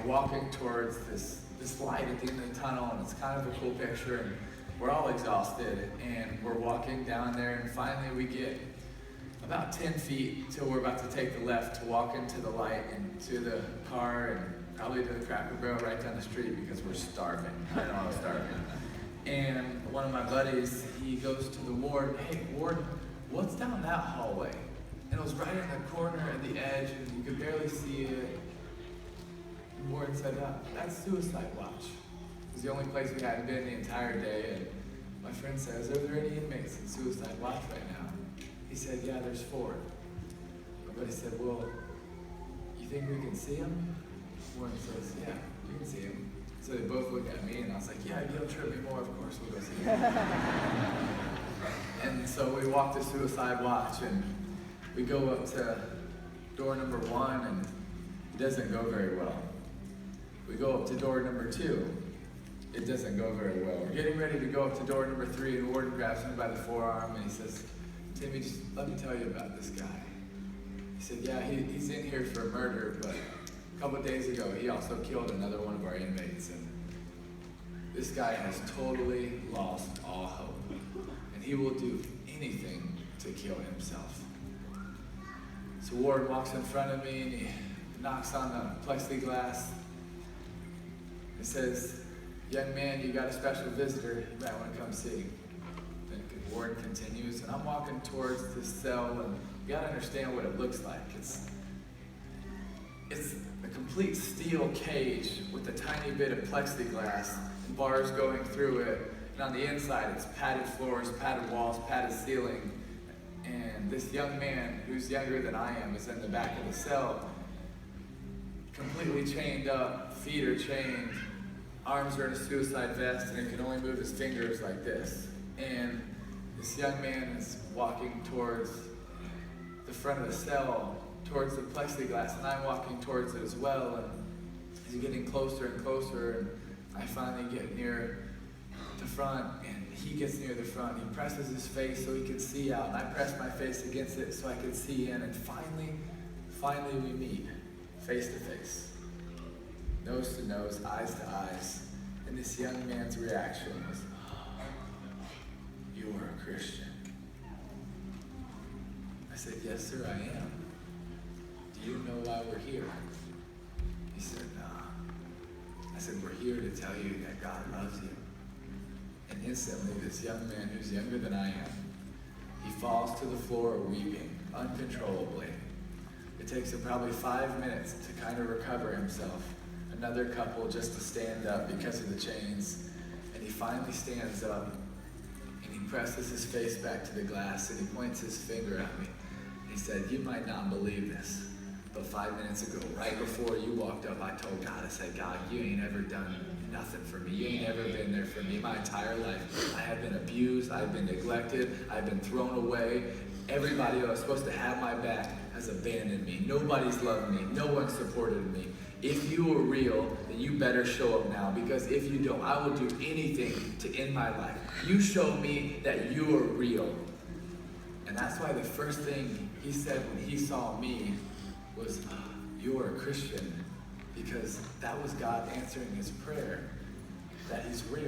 walking towards this light at the end of the tunnel, and it's kind of a cool picture, and we're all exhausted, and we're walking down there, and finally we get about 10 feet till we're about to take the left to walk into the light and to the car and probably to the Cracker Barrel right down the street because we're starving. I know I'm starving. And one of my buddies, he goes to the ward, "Hey, Ward, what's down that hallway?" And it was right in the corner at the edge, and you could barely see it. And Ward said, "That's Suicide Watch." It was the only place we hadn't been the entire day, and my friend says, "Are there any inmates in Suicide Watch right now?" He said, "Yeah, there's 4. My buddy said, "Well, you think we can see him?" Warren says, "Yeah, you can see him." So they both look at me, and I was like, "Yeah, if you'll trip me more, of course we'll go see him." And so we walk to Suicide Watch, and we go up to door number 1, and it doesn't go very well. We go up to door number 2. It doesn't go very well. We're getting ready to go up to door number 3, and Warden grabs me by the forearm, and he says, "Timmy, just let me tell you about this guy." He said, "Yeah, he's in here for murder, but a couple of days ago, he also killed another one of our inmates, and this guy has totally lost all hope, and he will do anything to kill himself." So Ward walks in front of me, and he knocks on the plexiglass. He says, "Young man, you got a special visitor you might want to come see." Ward continues, and I'm walking towards this cell, and you gotta understand what it looks like. It's a complete steel cage with a tiny bit of plexiglass and bars going through it, and on the inside it's padded floors, padded walls, padded ceiling, and this young man, who's younger than I am, is in the back of the cell, completely chained up, feet are chained, arms are in a suicide vest, and he can only move his fingers like this. And this young man is walking towards the front of the cell, towards the plexiglass, and I'm walking towards it as well, and he's getting closer and closer, and I finally get near the front, and he gets near the front. He presses his face so he can see out, and I press my face against it so I can see in, and finally we meet, face to face, nose to nose, eyes to eyes, and this young man's reaction was, "You are a Christian." I said, "Yes, sir, I am. Do you know why we're here?" He said, "Nah." I said, "We're here to tell you that God loves you." And instantly, this young man who's younger than I am, he falls to the floor weeping uncontrollably. It takes him probably 5 minutes to kind of recover himself. Another couple just to stand up because of the chains. And he finally stands up, and he presses his face back to the glass, and he points his finger at me. He said, "You might not believe this, but 5 minutes ago, right before you walked up, I told God, I said, God, you ain't ever done nothing for me. You ain't ever been there for me. My entire life, I have been abused, I've been neglected, I've been thrown away. Everybody that was supposed to have my back has abandoned me. Nobody's loved me. No one supported me. If you are real, then you better show up now, because if you don't, I will do anything to end my life. You show me that you are real." And that's why the first thing he said when he saw me was, "You are a Christian," because that was God answering his prayer, that he's real.